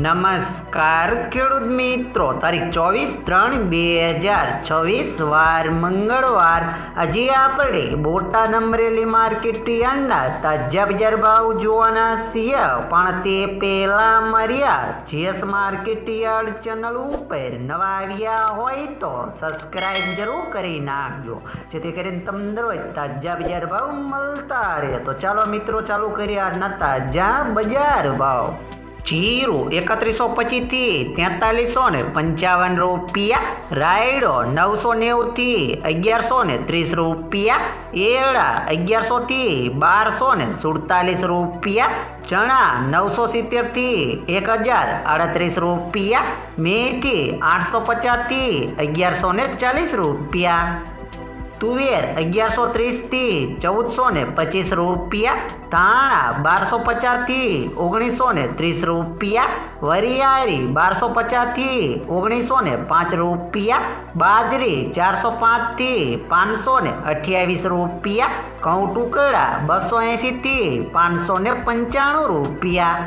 નમસ્કાર ખેડૂત મિત્રો, તારીખ 24/3/2026 વાર મંગળવાર. આજે આપણે બોટાદ અમરેલી માર્કેટ યાર્ડના તાજા બજાર ભાવ જોવાના છીએ, પણ તે પહેલા મર્યા જેસ માર્કેટ યાર્ડ ચેનલ ઉપર નવા આવ્યા હોય તો સબસ્ક્રાઇબ જરૂર કરી નાખજો, જેથી કરીને તમને રોજ તાજા બજાર ભાવ મળતા રહે. તો ચાલો મિત્રો, ચાલુ કરીએ આજના તાજા બજાર ભાવ. જીરું 3125 થી 4355 રૂપિયા, રાયડો 990 થી 1130 રૂપિયા, એરડા 1100 થી 1247 રૂપિયા, ચણા 970 થી 1038 રૂપિયા, મેથી 850 થી 1140 રૂપિયા, તુવેર 1130 થી 1425 રૂપિયા, ધાણા 1250 થી 1930 રૂપિયા, વરિયાળી 1250 થી 1905 રૂપિયા, બાજરી 405 થી 528 રૂપિયા, ઘઉં ટુકડા 280 થી 595 રૂપિયા,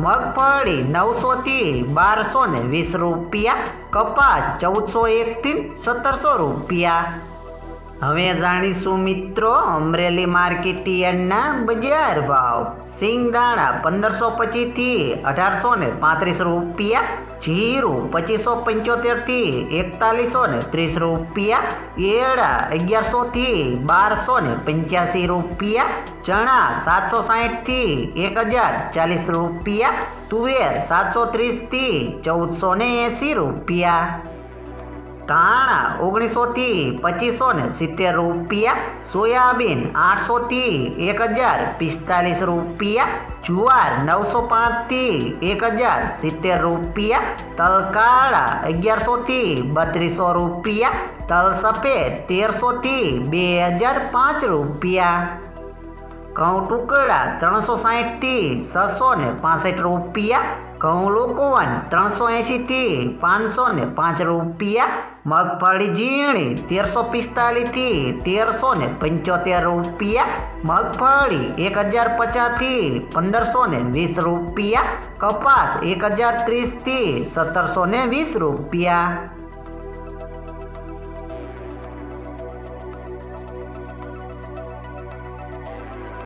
મગફળી 900 થી 1220 રૂપિયા, કપાસ 1401 થી 1700 રૂપિયા. હવે જાણીશું મિત્રો અમરેલી માર્કેટ યાર્ડના બજાર ભાવ. સિંગદાણા 1525 થી 1835 રૂપિયા, જીરું 2575 થી 4130 રૂપિયા, એરડા 1100 થી 1285 રૂપિયા, ચણા 760 થી 1040 રૂપિયા, તુવેર 730 થી 1480 રૂપિયા, ધાણા 1900 થી 2570 રૂપિયા, સોયાબીન 800 થી 1045 રૂપિયા, જુવાર 905 થી 1070 રૂપિયા, તલ કાળા 1100 થી 3200 રૂપિયા, તલ સફેદ 1300 થી 2005 રૂપિયા, ઘઉં ટુકડા 360 થી 665 રૂપિયા, ઘઉં લોકવન 380 થી 505 રૂપિયા, મગફળી ઝીણી 1345 થી 1375 રૂપિયા, મગફળી 1050 થી 1520 રૂપિયા, કપાસ 1030 થી 1720 રૂપિયા.